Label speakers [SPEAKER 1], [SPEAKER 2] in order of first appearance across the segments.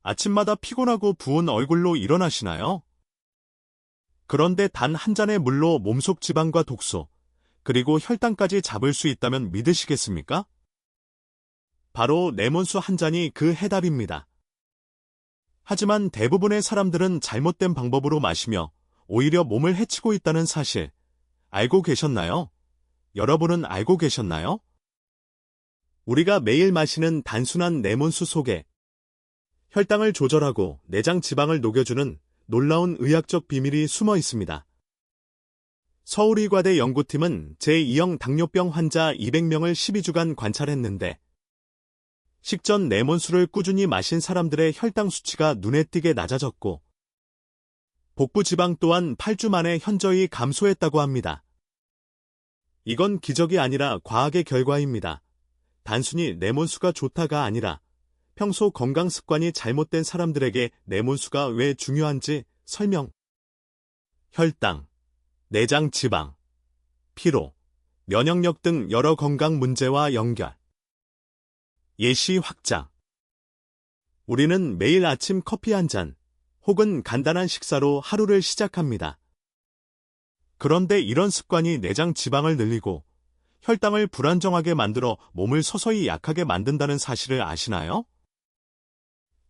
[SPEAKER 1] 아침마다 피곤하고 부은 얼굴로 일어나시나요? 그런데 단 한 잔의 물로 몸속 지방과 독소, 그리고 혈당까지 잡을 수 있다면 믿으시겠습니까? 바로 레몬수 한 잔이 그 해답입니다. 하지만 대부분의 사람들은 잘못된 방법으로 마시며 오히려 몸을 해치고 있다는 사실, 알고 계셨나요? 여러분은 알고 계셨나요? 우리가 매일 마시는 단순한 레몬수 속에 혈당을 조절하고 내장 지방을 녹여주는 놀라운 의학적 비밀이 숨어 있습니다. 서울의과대 연구팀은 제2형 당뇨병 환자 200명을 12주간 관찰했는데 식전 레몬수를 꾸준히 마신 사람들의 혈당 수치가 눈에 띄게 낮아졌고 복부 지방 또한 8주 만에 현저히 감소했다고 합니다. 이건 기적이 아니라 과학의 결과입니다. 단순히 레몬수가 좋다가 아니라 평소 건강 습관이 잘못된 사람들에게 레몬수가 왜 중요한지 설명. 혈당, 내장 지방, 피로, 면역력 등 여러 건강 문제와 연결. 예시 확장. 우리는 매일 아침 커피 한 잔 혹은 간단한 식사로 하루를 시작합니다. 그런데 이런 습관이 내장 지방을 늘리고 혈당을 불안정하게 만들어 몸을 서서히 약하게 만든다는 사실을 아시나요?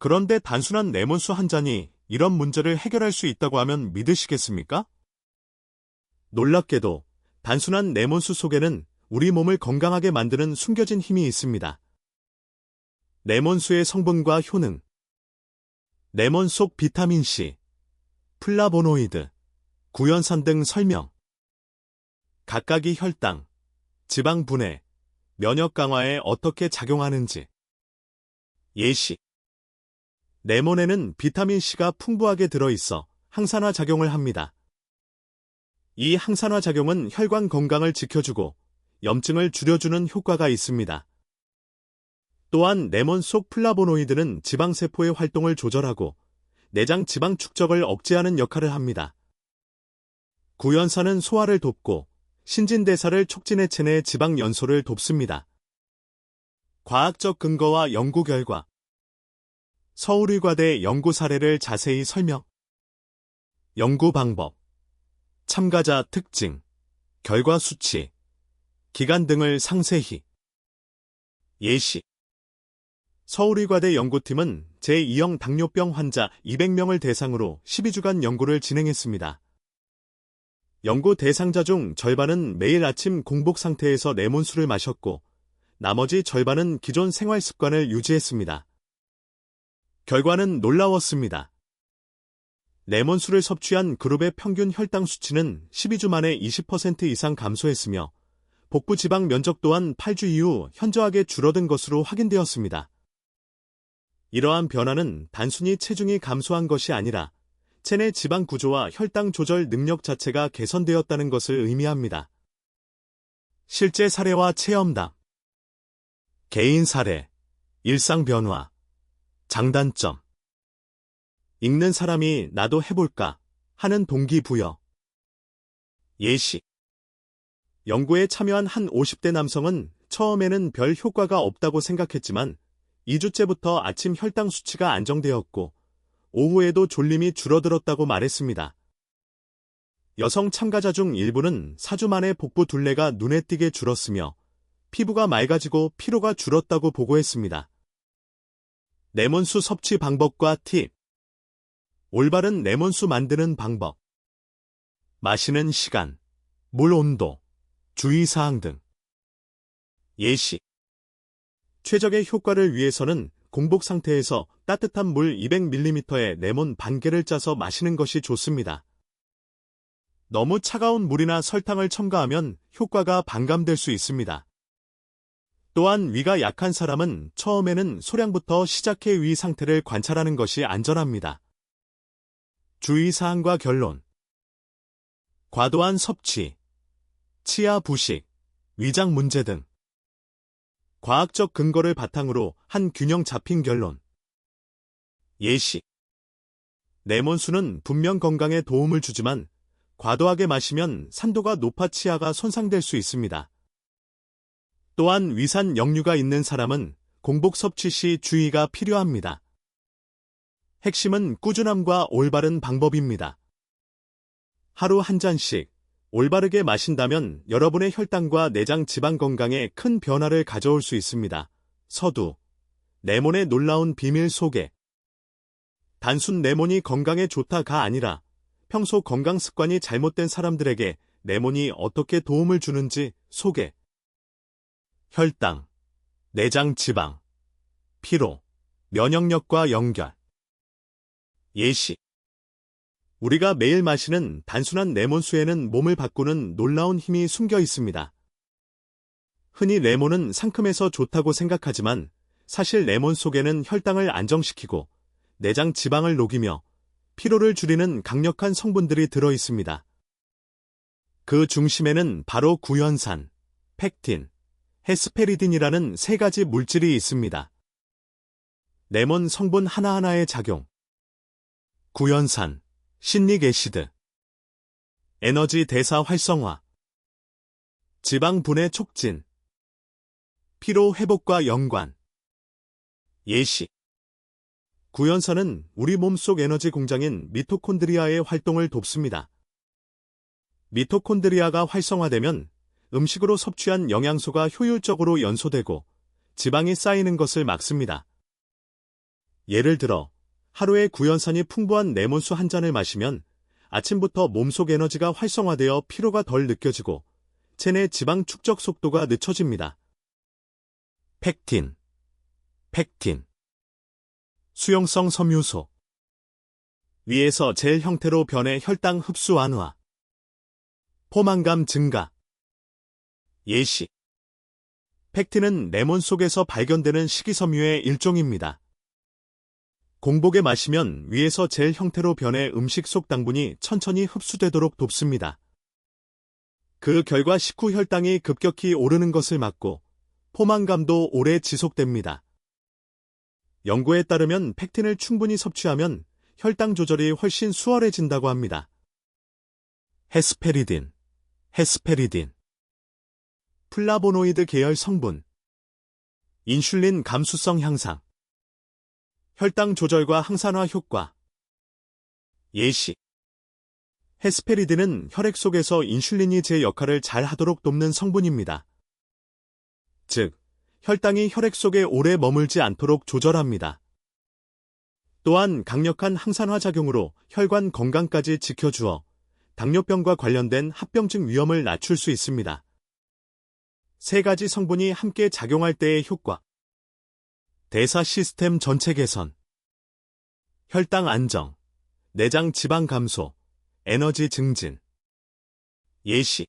[SPEAKER 1] 그런데 단순한 레몬수 한 잔이 이런 문제를 해결할 수 있다고 하면 믿으시겠습니까? 놀랍게도 단순한 레몬수 속에는 우리 몸을 건강하게 만드는 숨겨진 힘이 있습니다. 레몬수의 성분과 효능. 레몬 속 비타민C, 플라보노이드, 구연산 등 설명. 각각이 혈당, 지방 분해, 면역 강화에 어떻게 작용하는지. 예시. 레몬에는 비타민C가 풍부하게 들어있어 항산화 작용을 합니다. 이 항산화 작용은 혈관 건강을 지켜주고 염증을 줄여주는 효과가 있습니다. 또한 레몬 속 플라보노이드는 지방세포의 활동을 조절하고 내장 지방 축적을 억제하는 역할을 합니다. 구연산은 소화를 돕고 신진대사를 촉진해 체내 지방 연소를 돕습니다. 과학적 근거와 연구 결과. 서울의과대 연구 사례를 자세히 설명. 연구 방법, 참가자 특징, 결과 수치, 기간 등을 상세히. 예시. 서울의과대 연구팀은 제2형 당뇨병 환자 200명을 대상으로 12주간 연구를 진행했습니다. 연구 대상자 중 절반은 매일 아침 공복 상태에서 레몬수를 마셨고 나머지 절반은 기존 생활 습관을 유지했습니다. 결과는 놀라웠습니다. 레몬수를 섭취한 그룹의 평균 혈당 수치는 12주 만에 20% 이상 감소했으며 복부 지방 면적 또한 8주 이후 현저하게 줄어든 것으로 확인되었습니다. 이러한 변화는 단순히 체중이 감소한 것이 아니라 체내 지방 구조와 혈당 조절 능력 자체가 개선되었다는 것을 의미합니다. 실제 사례와 체험담. 개인 사례, 일상 변화, 장단점. 읽는 사람이 나도 해볼까 하는 동기부여. 예시. 연구에 참여한 한 50대 남성은 처음에는 별 효과가 없다고 생각했지만 2주째부터 아침 혈당 수치가 안정되었고 오후에도 졸림이 줄어들었다고 말했습니다. 여성 참가자 중 일부는 4주 만에 복부 둘레가 눈에 띄게 줄었으며 피부가 맑아지고 피로가 줄었다고 보고했습니다. 레몬수 섭취 방법과 팁. 올바른 레몬수 만드는 방법. 마시는 시간, 물 온도, 주의사항 등. 예시. 최적의 효과를 위해서는 공복 상태에서 따뜻한 물 200ml에 레몬 반 개를 짜서 마시는 것이 좋습니다. 너무 차가운 물이나 설탕을 첨가하면 효과가 반감될 수 있습니다. 또한 위가 약한 사람은 처음에는 소량부터 시작해 위 상태를 관찰하는 것이 안전합니다. 주의사항과 결론. 과도한 섭취, 치아 부식, 위장 문제 등. 과학적 근거를 바탕으로 한 균형 잡힌 결론. 예시. 레몬수는 분명 건강에 도움을 주지만 과도하게 마시면 산도가 높아 치아가 손상될 수 있습니다. 또한 위산 역류가 있는 사람은 공복 섭취 시 주의가 필요합니다. 핵심은 꾸준함과 올바른 방법입니다. 하루 한 잔씩 올바르게 마신다면 여러분의 혈당과 내장 지방 건강에 큰 변화를 가져올 수 있습니다. 서두, 레몬의 놀라운 비밀 소개. 단순 레몬이 건강에 좋다가 아니라 평소 건강 습관이 잘못된 사람들에게 레몬이 어떻게 도움을 주는지 소개. 혈당, 내장 지방, 피로, 면역력과 연결. 예시. 우리가 매일 마시는 단순한 레몬수에는 몸을 바꾸는 놀라운 힘이 숨겨 있습니다. 흔히 레몬은 상큼해서 좋다고 생각하지만 사실 레몬 속에는 혈당을 안정시키고 내장 지방을 녹이며 피로를 줄이는 강력한 성분들이 들어 있습니다. 그 중심에는 바로 구연산, 펙틴, 헤스페리딘이라는 세 가지 물질이 있습니다. 레몬 성분 하나하나의 작용. 구연산, 신릭 애시드, 에너지 대사 활성화, 지방 분해 촉진, 피로 회복과 연관. 예시. 구연산은 우리 몸속 에너지 공장인 미토콘드리아의 활동을 돕습니다. 미토콘드리아가 활성화되면 음식으로 섭취한 영양소가 효율적으로 연소되고 지방이 쌓이는 것을 막습니다. 예를 들어 하루에 구연산이 풍부한 레몬수 한 잔을 마시면 아침부터 몸속 에너지가 활성화되어 피로가 덜 느껴지고 체내 지방 축적 속도가 늦춰집니다. 펙틴, 수용성 섬유소. 위에서 젤 형태로 변해 혈당 흡수 완화, 포만감 증가. 예시. 펙틴은 레몬 속에서 발견되는 식이섬유의 일종입니다. 공복에 마시면 위에서 젤 형태로 변해 음식 속 당분이 천천히 흡수되도록 돕습니다. 그 결과 식후 혈당이 급격히 오르는 것을 막고 포만감도 오래 지속됩니다. 연구에 따르면 펙틴을 충분히 섭취하면 혈당 조절이 훨씬 수월해진다고 합니다. 헤스페리딘. 플라보노이드 계열 성분. 인슐린 감수성 향상. 혈당 조절과 항산화 효과. 예시. 헤스페리딘은 혈액 속에서 인슐린이 제 역할을 잘 하도록 돕는 성분입니다. 즉, 혈당이 혈액 속에 오래 머물지 않도록 조절합니다. 또한 강력한 항산화 작용으로 혈관 건강까지 지켜주어 당뇨병과 관련된 합병증 위험을 낮출 수 있습니다. 세 가지 성분이 함께 작용할 때의 효과. 대사 시스템 전체 개선, 혈당 안정, 내장 지방 감소, 에너지 증진. 예시.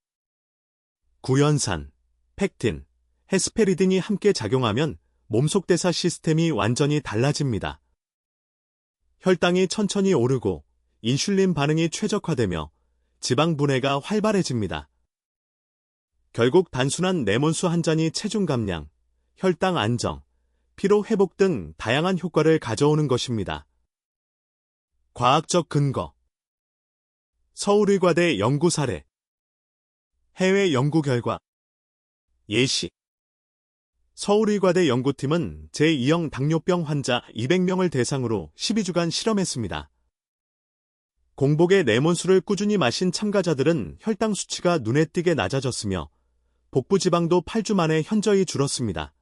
[SPEAKER 1] 구연산, 펙틴, 헤스페리딘이 함께 작용하면 몸속 대사 시스템이 완전히 달라집니다. 혈당이 천천히 오르고 인슐린 반응이 최적화되며 지방 분해가 활발해집니다. 결국 단순한 레몬수 한 잔이 체중 감량, 혈당 안정, 피로 회복 등 다양한 효과를 가져오는 것입니다. 과학적 근거. 서울의과대 연구 사례. 해외 연구 결과. 예시. 서울의과대 연구팀은 제2형 당뇨병 환자 200명을 대상으로 12주간 실험했습니다. 공복에 레몬수를 꾸준히 마신 참가자들은 혈당 수치가 눈에 띄게 낮아졌으며 복부 지방도 8주 만에 현저히 줄었습니다.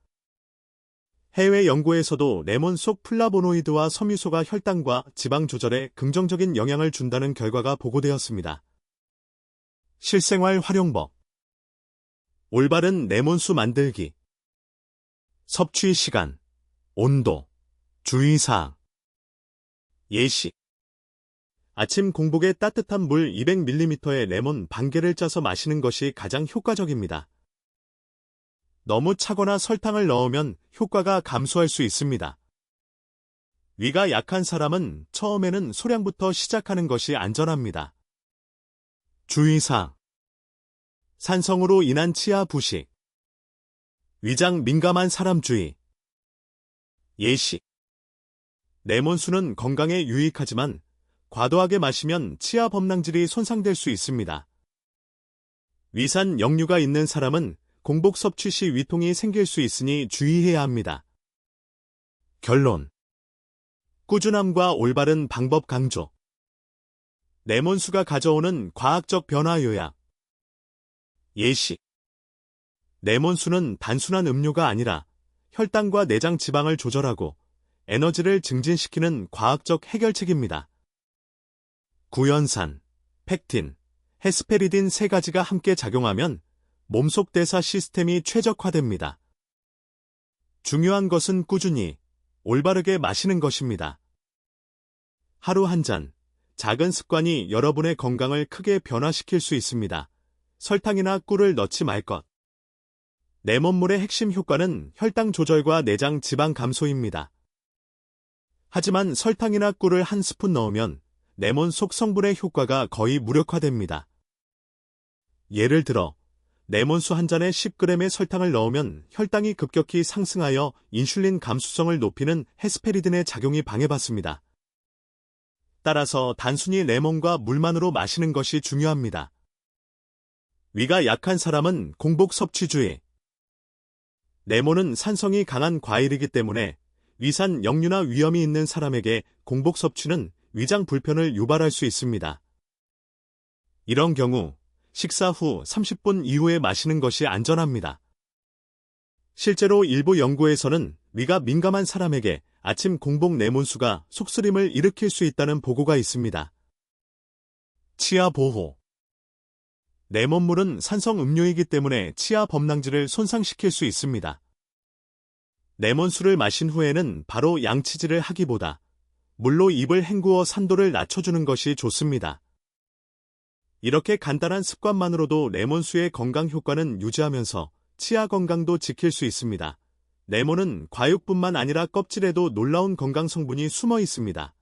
[SPEAKER 1] 해외 연구에서도 레몬 속 플라보노이드와 섬유소가 혈당과 지방 조절에 긍정적인 영향을 준다는 결과가 보고되었습니다. 실생활 활용법. 올바른 레몬수 만들기. 섭취 시간, 온도, 주의사항. 예시. 아침 공복에 따뜻한 물 200ml의 레몬 반 개를 짜서 마시는 것이 가장 효과적입니다. 너무 차거나 설탕을 넣으면 효과가 감소할 수 있습니다. 위가 약한 사람은 처음에는 소량부터 시작하는 것이 안전합니다. 주의사항. 산성으로 인한 치아 부식. 위장 민감한 사람 주의. 예시. 레몬수는 건강에 유익하지만 과도하게 마시면 치아 범랑질이 손상될 수 있습니다. 위산 역류가 있는 사람은 공복 섭취 시 위통이 생길 수 있으니 주의해야 합니다. 결론. 꾸준함과 올바른 방법 강조. 레몬수가 가져오는 과학적 변화 요약. 예시. 레몬수는 단순한 음료가 아니라 혈당과 내장 지방을 조절하고 에너지를 증진시키는 과학적 해결책입니다. 구연산, 펙틴, 헤스페리딘 세 가지가 함께 작용하면 몸속 대사 시스템이 최적화됩니다. 중요한 것은 꾸준히, 올바르게 마시는 것입니다. 하루 한 잔, 작은 습관이 여러분의 건강을 크게 변화시킬 수 있습니다. 설탕이나 꿀을 넣지 말 것. 레몬물의 핵심 효과는 혈당 조절과 내장 지방 감소입니다. 하지만 설탕이나 꿀을 한 스푼 넣으면 레몬 속 성분의 효과가 거의 무력화됩니다. 예를 들어, 레몬수 한 잔에 10g의 설탕을 넣으면 혈당이 급격히 상승하여 인슐린 감수성을 높이는 헤스페리딘의 작용이 방해받습니다. 따라서 단순히 레몬과 물만으로 마시는 것이 중요합니다. 위가 약한 사람은 공복 섭취주의. 레몬은 산성이 강한 과일이기 때문에 위산 역류나 위염이 있는 사람에게 공복 섭취는 위장 불편을 유발할 수 있습니다. 이런 경우 식사 후 30분 이후에 마시는 것이 안전합니다. 실제로 일부 연구에서는 위가 민감한 사람에게 아침 공복 레몬수가 속쓰림을 일으킬 수 있다는 보고가 있습니다. 치아 보호. 레몬물은 산성 음료이기 때문에 치아 범랑지를 손상시킬 수 있습니다. 레몬수를 마신 후에는 바로 양치질을 하기보다 물로 입을 헹구어 산도를 낮춰주는 것이 좋습니다. 이렇게 간단한 습관만으로도 레몬수의 건강 효과는 유지하면서 치아 건강도 지킬 수 있습니다. 레몬은 과육뿐만 아니라 껍질에도 놀라운 건강 성분이 숨어 있습니다.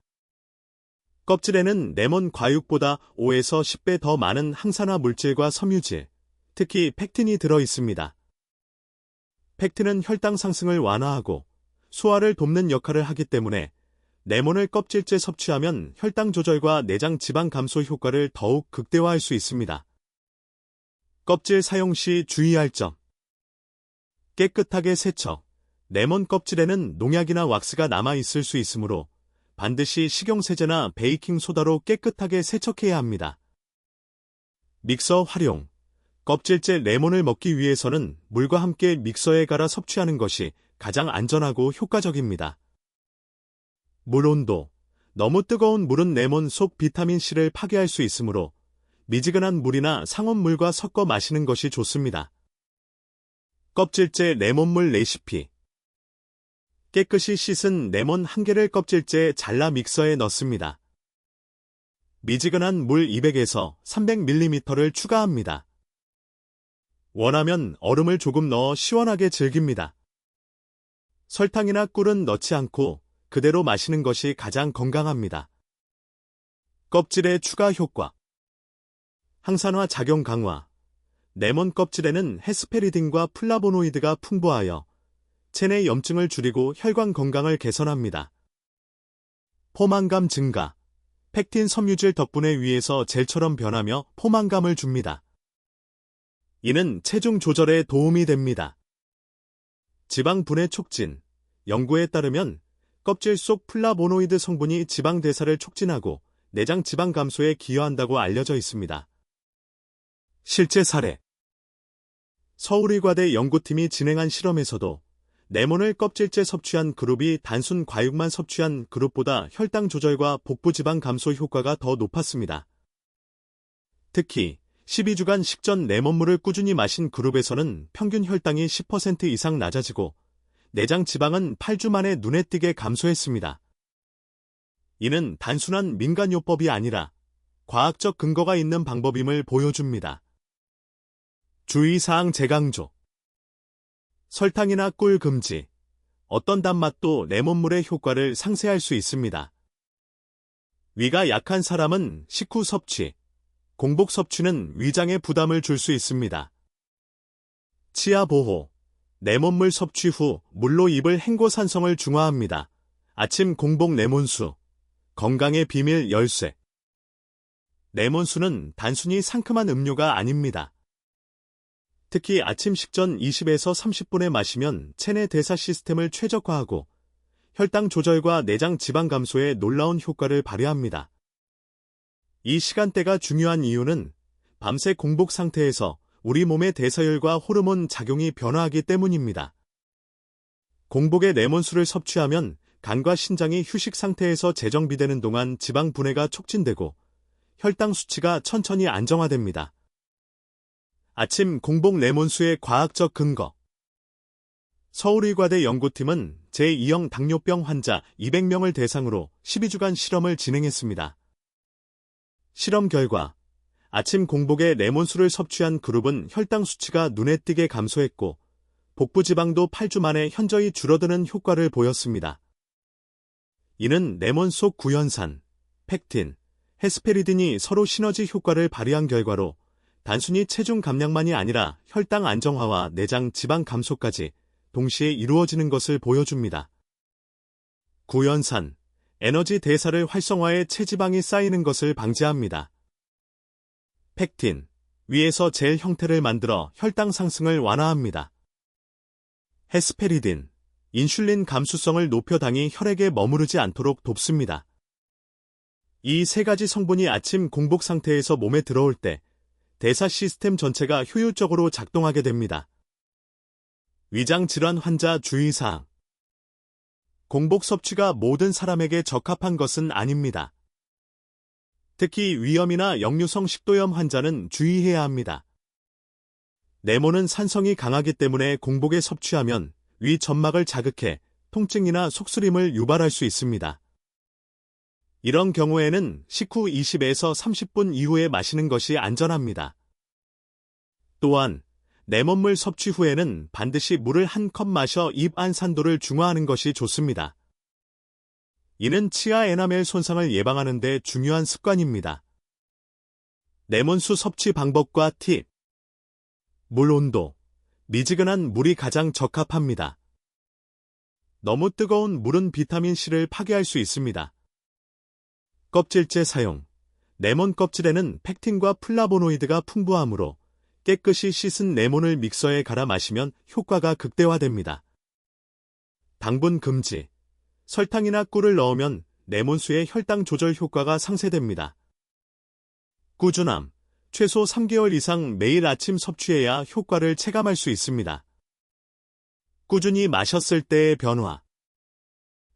[SPEAKER 1] 껍질에는 레몬 과육보다 5에서 10배 더 많은 항산화 물질과 섬유질, 특히 펙틴이 들어 있습니다. 펙틴은 혈당 상승을 완화하고 소화를 돕는 역할을 하기 때문에 레몬을 껍질째 섭취하면 혈당 조절과 내장 지방 감소 효과를 더욱 극대화할 수 있습니다. 껍질 사용 시 주의할 점. 깨끗하게 세척. 레몬 껍질에는 농약이나 왁스가 남아 있을 수 있으므로 반드시 식용세제나 베이킹소다로 깨끗하게 세척해야 합니다. 믹서 활용. 껍질째 레몬을 먹기 위해서는 물과 함께 믹서에 갈아 섭취하는 것이 가장 안전하고 효과적입니다. 물 온도. 너무 뜨거운 물은 레몬 속 비타민C를 파괴할 수 있으므로 미지근한 물이나 상온물과 섞어 마시는 것이 좋습니다. 껍질째 레몬물 레시피. 깨끗이 씻은 레몬 1개를 껍질째 잘라 믹서에 넣습니다. 미지근한 물 200에서 300ml를 추가합니다. 원하면 얼음을 조금 넣어 시원하게 즐깁니다. 설탕이나 꿀은 넣지 않고 그대로 마시는 것이 가장 건강합니다. 껍질의 추가 효과. 항산화 작용 강화. 레몬 껍질에는 헤스페리딘과 플라보노이드가 풍부하여 체내 염증을 줄이고 혈관 건강을 개선합니다. 포만감 증가. 펙틴 섬유질 덕분에 위에서 젤처럼 변하며 포만감을 줍니다. 이는 체중 조절에 도움이 됩니다. 지방 분해 촉진. 연구에 따르면 껍질 속 플라보노이드 성분이 지방 대사를 촉진하고 내장 지방 감소에 기여한다고 알려져 있습니다. 실제 사례. 서울의과대 연구팀이 진행한 실험에서도 레몬을 껍질째 섭취한 그룹이 단순 과육만 섭취한 그룹보다 혈당 조절과 복부 지방 감소 효과가 더 높았습니다. 특히 12주간 식전 레몬물을 꾸준히 마신 그룹에서는 평균 혈당이 10% 이상 낮아지고 내장 지방은 8주 만에 눈에 띄게 감소했습니다. 이는 단순한 민간요법이 아니라 과학적 근거가 있는 방법임을 보여줍니다. 주의사항 재강조. 설탕이나 꿀 금지. 어떤 단맛도 레몬물의 효과를 상쇄할 수 있습니다. 위가 약한 사람은 식후 섭취, 공복 섭취는 위장에 부담을 줄 수 있습니다. 치아 보호. 레몬물 섭취 후 물로 입을 헹궈 산성을 중화합니다. 아침 공복 레몬수. 건강의 비밀 열쇠. 레몬수는 단순히 상큼한 음료가 아닙니다. 특히 아침 식전 20에서 30분에 마시면 체내 대사 시스템을 최적화하고 혈당 조절과 내장 지방 감소에 놀라운 효과를 발휘합니다. 이 시간대가 중요한 이유는 밤새 공복 상태에서 우리 몸의 대사율과 호르몬 작용이 변화하기 때문입니다. 공복에 레몬수를 섭취하면 간과 신장이 휴식 상태에서 재정비되는 동안 지방 분해가 촉진되고 혈당 수치가 천천히 안정화됩니다. 아침 공복 레몬수의 과학적 근거. 서울의과대 연구팀은 제2형 당뇨병 환자 200명을 대상으로 12주간 실험을 진행했습니다. 실험 결과 아침 공복에 레몬수를 섭취한 그룹은 혈당 수치가 눈에 띄게 감소했고 복부 지방도 8주 만에 현저히 줄어드는 효과를 보였습니다. 이는 레몬 속 구연산, 펙틴, 헤스페리딘이 서로 시너지 효과를 발휘한 결과로 단순히 체중 감량만이 아니라 혈당 안정화와 내장 지방 감소까지 동시에 이루어지는 것을 보여줍니다. 구연산, 에너지 대사를 활성화해 체지방이 쌓이는 것을 방지합니다. 펙틴, 위에서 젤 형태를 만들어 혈당 상승을 완화합니다. 헤스페리딘, 인슐린 감수성을 높여 당이 혈액에 머무르지 않도록 돕습니다. 이 세 가지 성분이 아침 공복 상태에서 몸에 들어올 때 대사 시스템 전체가 효율적으로 작동하게 됩니다. 위장 질환 환자 주의사항. 공복 섭취가 모든 사람에게 적합한 것은 아닙니다. 특히 위염이나 역류성 식도염 환자는 주의해야 합니다. 레몬은 산성이 강하기 때문에 공복에 섭취하면 위 점막을 자극해 통증이나 속쓰림을 유발할 수 있습니다. 이런 경우에는 식후 20에서 30분 이후에 마시는 것이 안전합니다. 또한 레몬물 섭취 후에는 반드시 물을 한 컵 마셔 입 안 산도를 중화하는 것이 좋습니다. 이는 치아 에나멜 손상을 예방하는 데 중요한 습관입니다. 레몬수 섭취 방법과 팁. 물 온도. 미지근한 물이 가장 적합합니다. 너무 뜨거운 물은 비타민C를 파괴할 수 있습니다. 껍질째 사용. 레몬 껍질에는 펙틴과 플라보노이드가 풍부하므로 깨끗이 씻은 레몬을 믹서에 갈아 마시면 효과가 극대화됩니다. 당분 금지. 설탕이나 꿀을 넣으면 레몬수의 혈당 조절 효과가 상쇄됩니다. 꾸준함. 최소 3개월 이상 매일 아침 섭취해야 효과를 체감할 수 있습니다. 꾸준히 마셨을 때의 변화.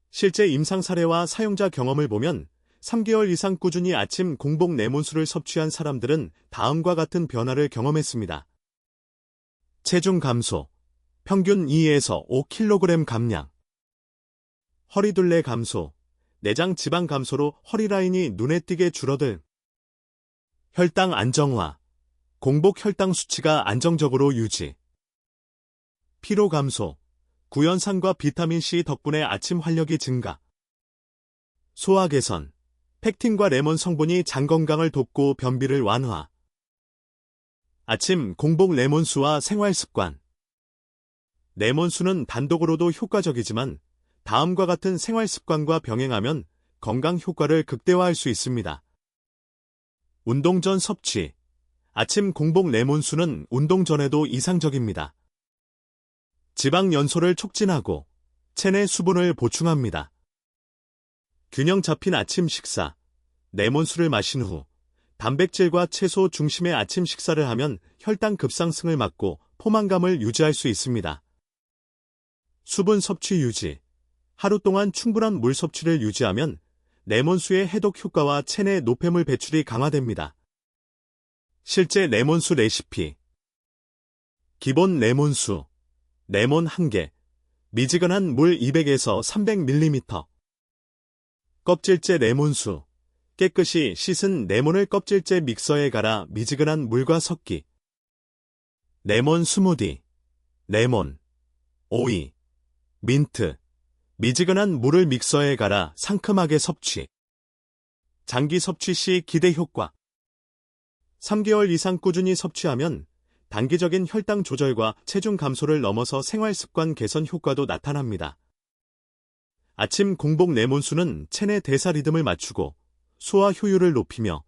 [SPEAKER 1] 실제 임상 사례와 사용자 경험을 보면 3개월 이상 꾸준히 아침 공복 레몬수를 섭취한 사람들은 다음과 같은 변화를 경험했습니다. 체중 감소. 평균 2에서 5kg 감량. 허리둘레 감소. 내장 지방 감소로 허리 라인이 눈에 띄게 줄어들. 혈당 안정화. 공복 혈당 수치가 안정적으로 유지. 피로 감소. 구연산과 비타민C 덕분에 아침 활력이 증가. 소화 개선. 펙틴과 레몬 성분이 장 건강을 돕고 변비를 완화. 아침 공복 레몬수와 생활 습관. 레몬수는 단독으로도 효과적이지만 다음과 같은 생활 습관과 병행하면 건강 효과를 극대화할 수 있습니다. 운동 전 섭취. 아침 공복 레몬수는 운동 전에도 이상적입니다. 지방 연소를 촉진하고 체내 수분을 보충합니다. 균형 잡힌 아침 식사. 레몬수를 마신 후 단백질과 채소 중심의 아침 식사를 하면 혈당 급상승을 막고 포만감을 유지할 수 있습니다. 수분 섭취 유지. 하루 동안 충분한 물 섭취를 유지하면 레몬수의 해독 효과와 체내 노폐물 배출이 강화됩니다. 실제 레몬수 레시피. 기본 레몬수. 레몬 1개. 미지근한 물 200에서 300ml. 껍질째 레몬수. 깨끗이 씻은 레몬을 껍질째 믹서에 갈아 미지근한 물과 섞기. 레몬 스무디. 레몬, 오이, 민트. 미지근한 물을 믹서에 갈아 상큼하게 섭취. 장기 섭취 시 기대 효과. 3개월 이상 꾸준히 섭취하면 단기적인 혈당 조절과 체중 감소를 넘어서 생활 습관 개선 효과도 나타납니다. 아침 공복 레몬수는 체내 대사 리듬을 맞추고 소화 효율을 높이며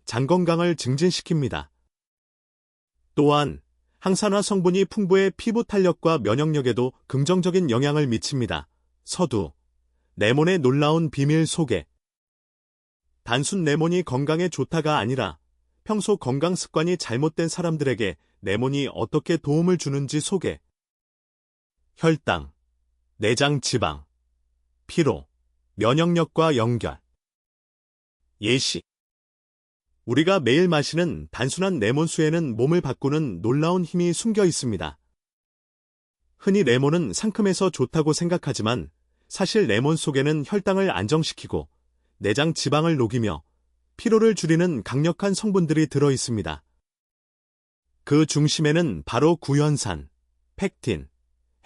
[SPEAKER 1] 장 건강을 증진시킵니다. 또한 항산화 성분이 풍부해 피부 탄력과 면역력에도 긍정적인 영향을 미칩니다. 서두. 레몬의 놀라운 비밀 소개. 단순 레몬이 건강에 좋다가 아니라 평소 건강 습관이 잘못된 사람들에게 레몬이 어떻게 도움을 주는지 소개. 혈당, 내장 지방, 피로, 면역력과 연결. 예시. 우리가 매일 마시는 단순한 레몬수에는 몸을 바꾸는 놀라운 힘이 숨겨 있습니다. 흔히 레몬은 상큼해서 좋다고 생각하지만 사실 레몬 속에는 혈당을 안정시키고 내장 지방을 녹이며 피로를 줄이는 강력한 성분들이 들어 있습니다. 그 중심에는 바로 구연산, 펙틴,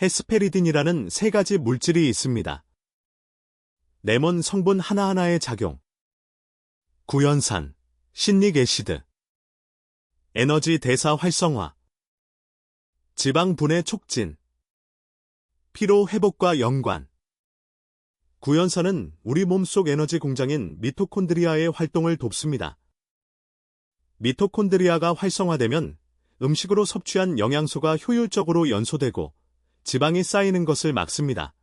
[SPEAKER 1] 헤스페리딘이라는 세 가지 물질이 있습니다. 레몬 성분 하나하나의 작용. 구연산, 신릭애시드. 에너지 대사 활성화. 지방 분해 촉진. 피로 회복과 연관. 구연산은 우리 몸속 에너지 공장인 미토콘드리아의 활동을 돕습니다. 미토콘드리아가 활성화되면 음식으로 섭취한 영양소가 효율적으로 연소되고 지방이 쌓이는 것을 막습니다.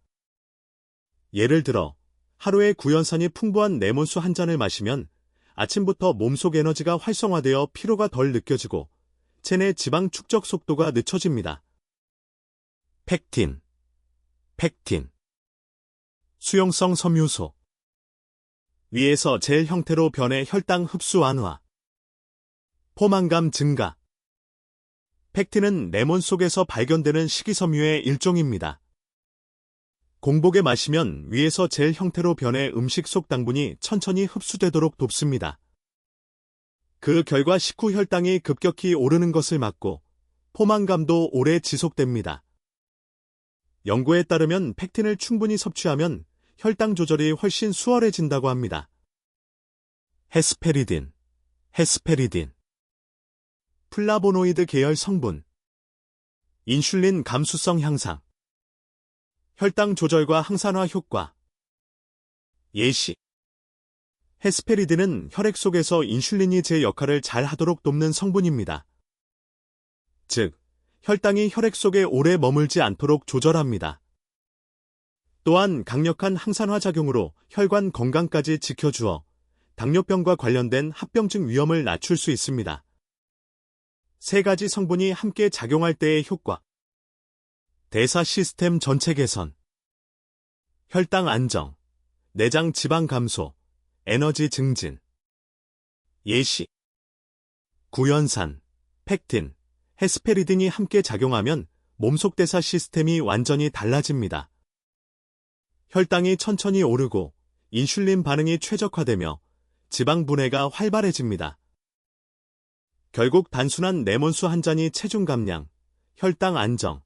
[SPEAKER 1] 예를 들어 하루에 구연산이 풍부한 레몬수 한 잔을 마시면 아침부터 몸속 에너지가 활성화되어 피로가 덜 느껴지고 체내 지방 축적 속도가 늦춰집니다. 펙틴, 수용성 섬유소. 위에서 젤 형태로 변해 혈당 흡수 완화. 포만감 증가. 펙틴은 레몬 속에서 발견되는 식이섬유의 일종입니다. 공복에 마시면 위에서 젤 형태로 변해 음식 속 당분이 천천히 흡수되도록 돕습니다. 그 결과 식후 혈당이 급격히 오르는 것을 막고 포만감도 오래 지속됩니다. 연구에 따르면 펙틴을 충분히 섭취하면 혈당 조절이 훨씬 수월해진다고 합니다. 헤스페리딘. 플라보노이드 계열 성분. 인슐린 감수성 향상. 혈당 조절과 항산화 효과. 예시. 헤스페리딘은 혈액 속에서 인슐린이 제 역할을 잘 하도록 돕는 성분입니다. 즉, 혈당이 혈액 속에 오래 머물지 않도록 조절합니다. 또한 강력한 항산화 작용으로 혈관 건강까지 지켜주어 당뇨병과 관련된 합병증 위험을 낮출 수 있습니다. 세 가지 성분이 함께 작용할 때의 효과. 대사 시스템 전체 개선. 혈당 안정. 내장 지방 감소. 에너지 증진. 예시. 구연산, 펙틴, 헤스페리딘이 함께 작용하면 몸속 대사 시스템이 완전히 달라집니다. 혈당이 천천히 오르고 인슐린 반응이 최적화되며 지방 분해가 활발해집니다. 결국 단순한 레몬수 한 잔이 체중 감량, 혈당 안정,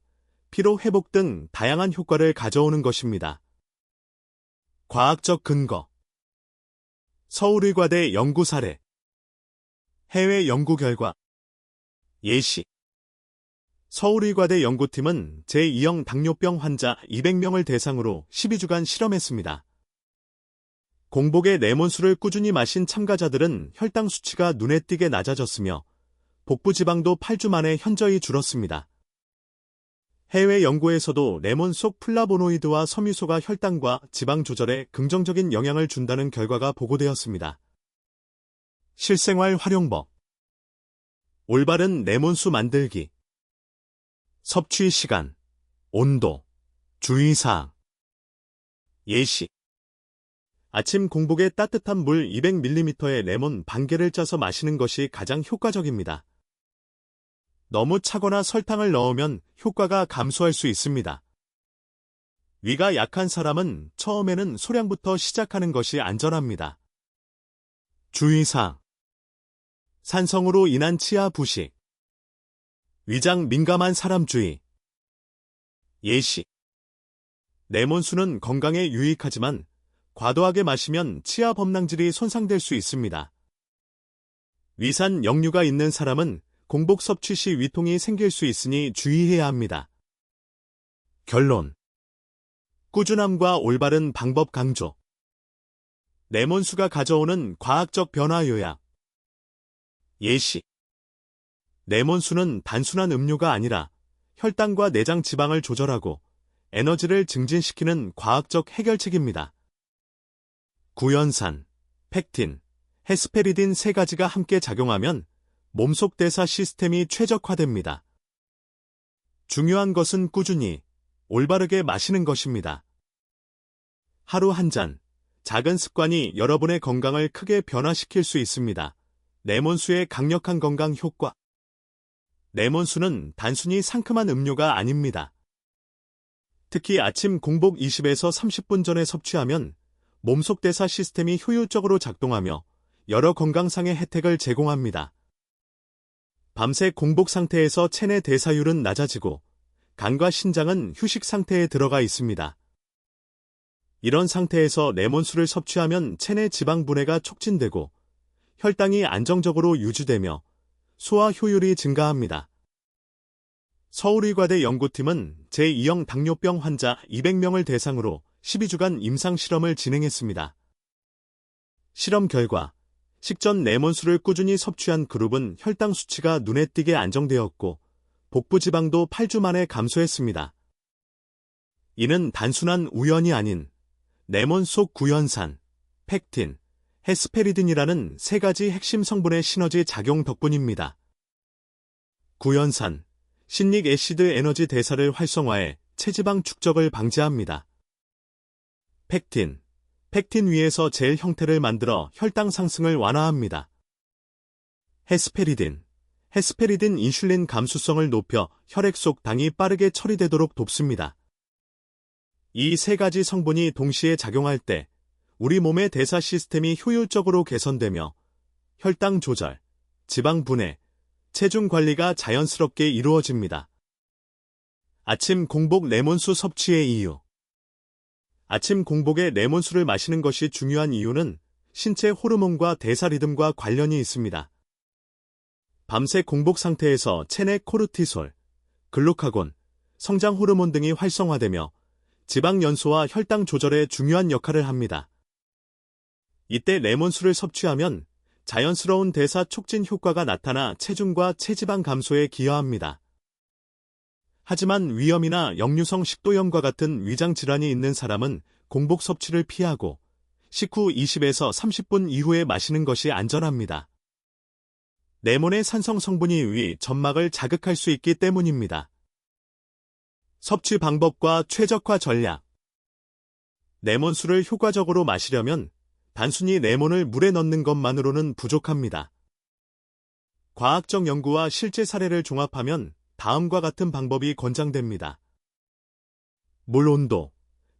[SPEAKER 1] 피로 회복 등 다양한 효과를 가져오는 것입니다. 과학적 근거. 서울의과대 연구 사례. 해외 연구 결과. 예시. 서울의과대 연구팀은 제2형 당뇨병 환자 200명을 대상으로 12주간 실험했습니다. 공복에 레몬수를 꾸준히 마신 참가자들은 혈당 수치가 눈에 띄게 낮아졌으며 복부 지방도 8주 만에 현저히 줄었습니다. 해외 연구에서도 레몬 속 플라보노이드와 섬유소가 혈당과 지방 조절에 긍정적인 영향을 준다는 결과가 보고되었습니다. 실생활 활용법. 올바른 레몬수 만들기. 섭취 시간, 온도, 주의사항. 예시. 아침 공복에 따뜻한 물 200ml의 레몬 반 개를 짜서 마시는 것이 가장 효과적입니다. 너무 차거나 설탕을 넣으면 효과가 감소할 수 있습니다. 위가 약한 사람은 처음에는 소량부터 시작하는 것이 안전합니다. 주의사항. 산성으로 인한 치아 부식. 위장 민감한 사람 주의. 예시. 레몬수는 건강에 유익하지만 과도하게 마시면 치아 범랑질이 손상될 수 있습니다. 위산 역류가 있는 사람은 공복 섭취 시 위통이 생길 수 있으니 주의해야 합니다. 결론. 꾸준함과 올바른 방법 강조. 레몬수가 가져오는 과학적 변화 요약. 예시. 레몬수는 단순한 음료가 아니라 혈당과 내장 지방을 조절하고 에너지를 증진시키는 과학적 해결책입니다. 구연산, 펙틴, 헤스페리딘 세 가지가 함께 작용하면 몸속 대사 시스템이 최적화됩니다. 중요한 것은 꾸준히, 올바르게 마시는 것입니다. 하루 한 잔, 작은 습관이 여러분의 건강을 크게 변화시킬 수 있습니다. 레몬수의 강력한 건강 효과. 레몬수는 단순히 상큼한 음료가 아닙니다. 특히 아침 공복 20에서 30분 전에 섭취하면 몸속 대사 시스템이 효율적으로 작동하며 여러 건강상의 혜택을 제공합니다. 밤새 공복 상태에서 체내 대사율은 낮아지고 간과 신장은 휴식 상태에 들어가 있습니다. 이런 상태에서 레몬수를 섭취하면 체내 지방 분해가 촉진되고 혈당이 안정적으로 유지되며 소화 효율이 증가합니다. 서울의과대 연구팀은 제2형 당뇨병 환자 200명을 대상으로 12주간 임상 실험을 진행했습니다. 실험 결과 식전 레몬수를 꾸준히 섭취한 그룹은 혈당 수치가 눈에 띄게 안정되었고 복부 지방도 8주 만에 감소했습니다. 이는 단순한 우연이 아닌 레몬 속 구연산, 펙틴, 헤스페리딘이라는 세 가지 핵심 성분의 시너지 작용 덕분입니다. 구연산, 신릭 애시드 에너지 대사를 활성화해 체지방 축적을 방지합니다. 펙틴, 펙틴 위에서 젤 형태를 만들어 혈당 상승을 완화합니다. 헤스페리딘, 헤스페리딘 인슐린 감수성을 높여 혈액 속 당이 빠르게 처리되도록 돕습니다. 이 세 가지 성분이 동시에 작용할 때 우리 몸의 대사 시스템이 효율적으로 개선되며 혈당 조절, 지방 분해, 체중 관리가 자연스럽게 이루어집니다. 아침 공복 레몬수 섭취의 이유. 아침 공복에 레몬수를 마시는 것이 중요한 이유는 신체 호르몬과 대사 리듬과 관련이 있습니다. 밤새 공복 상태에서 체내 코르티솔, 글루카곤, 성장 호르몬 등이 활성화되며 지방 연소와 혈당 조절에 중요한 역할을 합니다. 이때 레몬수를 섭취하면 자연스러운 대사 촉진 효과가 나타나 체중과 체지방 감소에 기여합니다. 하지만 위염이나 역류성 식도염과 같은 위장 질환이 있는 사람은 공복 섭취를 피하고 식후 20에서 30분 이후에 마시는 것이 안전합니다. 레몬의 산성 성분이 위, 점막을 자극할 수 있기 때문입니다. 섭취 방법과 최적화 전략. 레몬수를 효과적으로 마시려면 단순히 레몬을 물에 넣는 것만으로는 부족합니다. 과학적 연구와 실제 사례를 종합하면 다음과 같은 방법이 권장됩니다. 물 온도.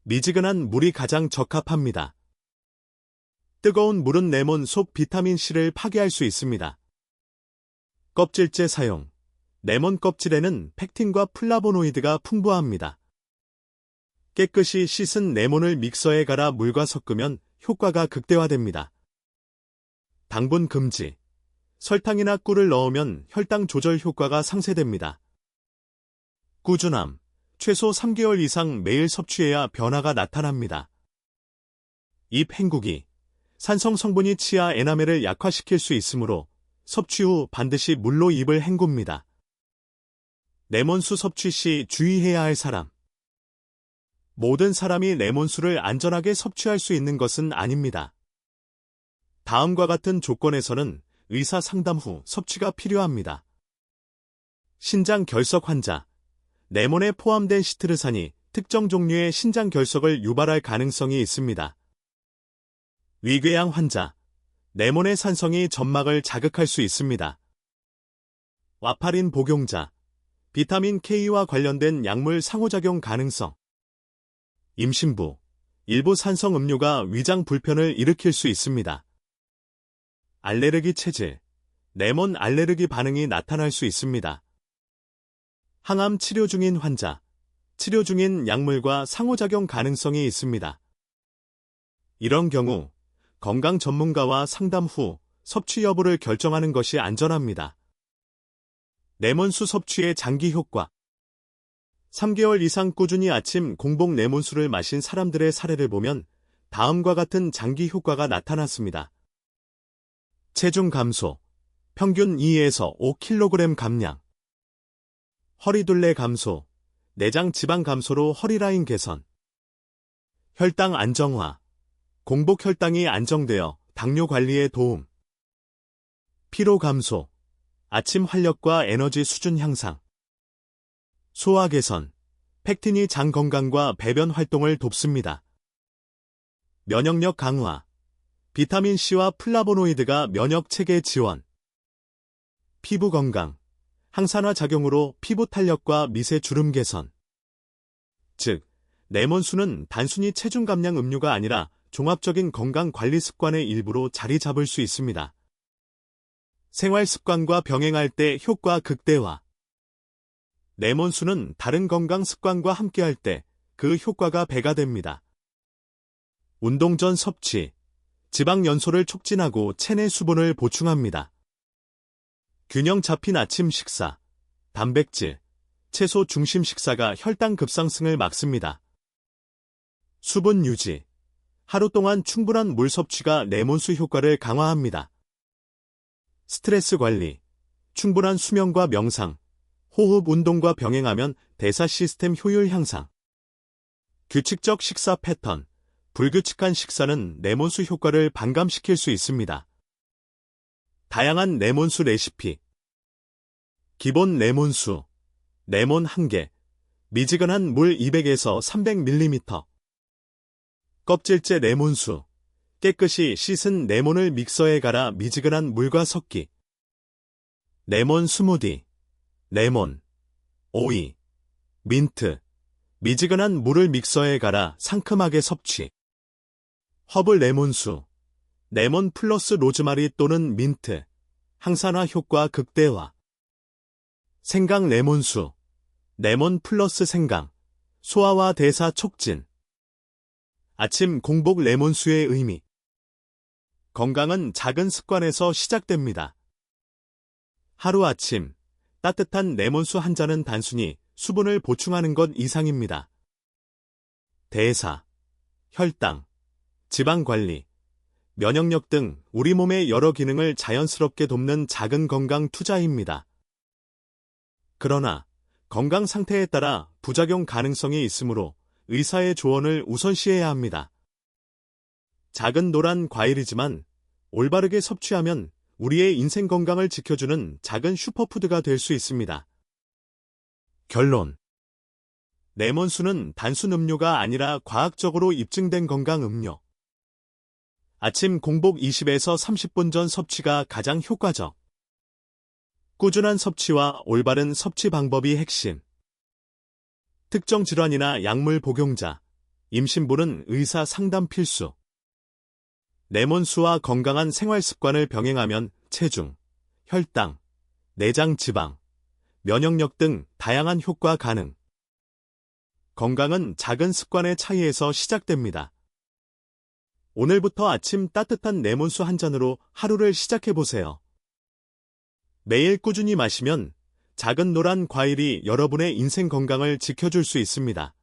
[SPEAKER 1] 미지근한 물이 가장 적합합니다. 뜨거운 물은 레몬 속 비타민C를 파괴할 수 있습니다. 껍질째 사용. 레몬 껍질에는 펙틴과 플라보노이드가 풍부합니다. 깨끗이 씻은 레몬을 믹서에 갈아 물과 섞으면 효과가 극대화됩니다. 당분 금지. 설탕이나 꿀을 넣으면 혈당 조절 효과가 상쇄됩니다. 꾸준함. 최소 3개월 이상 매일 섭취해야 변화가 나타납니다. 잎 헹구기. 산성 성분이 치아 에나멜을 약화시킬 수 있으므로 섭취 후 반드시 물로 잎을 헹굽니다. 레몬수 섭취 시 주의해야 할 사람. 모든 사람이 레몬수를 안전하게 섭취할 수 있는 것은 아닙니다. 다음과 같은 조건에서는 의사 상담 후 섭취가 필요합니다. 신장 결석 환자. 레몬에 포함된 시트르산이 특정 종류의 신장 결석을 유발할 가능성이 있습니다. 위궤양 환자. 레몬의 산성이 점막을 자극할 수 있습니다. 와파린 복용자. 비타민 K와 관련된 약물 상호작용 가능성. 임신부. 일부 산성 음료가 위장 불편을 일으킬 수 있습니다. 알레르기 체질. 레몬 알레르기 반응이 나타날 수 있습니다. 항암 치료 중인 환자. 치료 중인 약물과 상호작용 가능성이 있습니다. 이런 경우 건강 전문가와 상담 후 섭취 여부를 결정하는 것이 안전합니다. 레몬수 섭취의 장기 효과. 3개월 이상 꾸준히 아침 공복 레몬수를 마신 사람들의 사례를 보면 다음과 같은 장기 효과가 나타났습니다. 체중 감소. 평균 2에서 5kg 감량. 허리둘레 감소. 내장 지방 감소로 허리라인 개선. 혈당 안정화. 공복 혈당이 안정되어 당뇨 관리에 도움. 피로 감소, 아침 활력과 에너지 수준 향상. 소화 개선, 팩틴이 장 건강과 배변 활동을 돕습니다. 면역력 강화, 비타민C와 플라보노이드가 면역 체계 지원. 피부 건강, 항산화 작용으로 피부 탄력과 미세 주름 개선. 즉, 레몬수는 단순히 체중 감량 음료가 아니라 종합적인 건강 관리 습관의 일부로 자리 잡을 수 있습니다. 생활 습관과 병행할 때 효과 극대화. 레몬수는 다른 건강 습관과 함께할 때 그 효과가 배가 됩니다. 운동 전 섭취, 지방 연소를 촉진하고 체내 수분을 보충합니다. 균형 잡힌 아침 식사, 단백질, 채소 중심 식사가 혈당 급상승을 막습니다. 수분 유지, 하루 동안 충분한 물 섭취가 레몬수 효과를 강화합니다. 스트레스 관리, 충분한 수면과 명상, 호흡 운동과 병행하면 대사 시스템 효율 향상. 규칙적 식사 패턴, 불규칙한 식사는 레몬수 효과를 반감시킬 수 있습니다. 다양한 레몬수 레시피. 기본 레몬수, 레몬 1개, 미지근한 물 200에서 300ml. 껍질째 레몬수, 깨끗이 씻은 레몬을 믹서에 갈아 미지근한 물과 섞기. 레몬 스무디, 레몬, 오이, 민트, 미지근한 물을 믹서에 갈아 상큼하게 섭취. 허브 레몬수, 레몬 플러스 로즈마리 또는 민트, 항산화 효과 극대화. 생강 레몬수, 레몬 플러스 생강, 소화와 대사 촉진. 아침 공복 레몬수의 의미. 건강은 작은 습관에서 시작됩니다. 하루 아침, 따뜻한 레몬수 한 잔은 단순히 수분을 보충하는 것 이상입니다. 대사, 혈당, 지방 관리, 면역력 등 우리 몸의 여러 기능을 자연스럽게 돕는 작은 건강 투자입니다. 그러나 건강 상태에 따라 부작용 가능성이 있으므로 의사의 조언을 우선시해야 합니다. 작은 노란 과일이지만 올바르게 섭취하면 우리의 인생 건강을 지켜주는 작은 슈퍼푸드가 될 수 있습니다. 결론. 레몬수는 단순 음료가 아니라 과학적으로 입증된 건강 음료. 아침 공복 20에서 30분 전 섭취가 가장 효과적. 꾸준한 섭취와 올바른 섭취 방법이 핵심. 특정 질환이나 약물 복용자, 임신부는 의사 상담 필수. 레몬수와 건강한 생활 습관을 병행하면 체중, 혈당, 내장 지방, 면역력 등 다양한 효과 가능. 건강은 작은 습관의 차이에서 시작됩니다. 오늘부터 아침 따뜻한 레몬수 한 잔으로 하루를 시작해보세요. 매일 꾸준히 마시면 작은 노란 과일이 여러분의 인생 건강을 지켜줄 수 있습니다.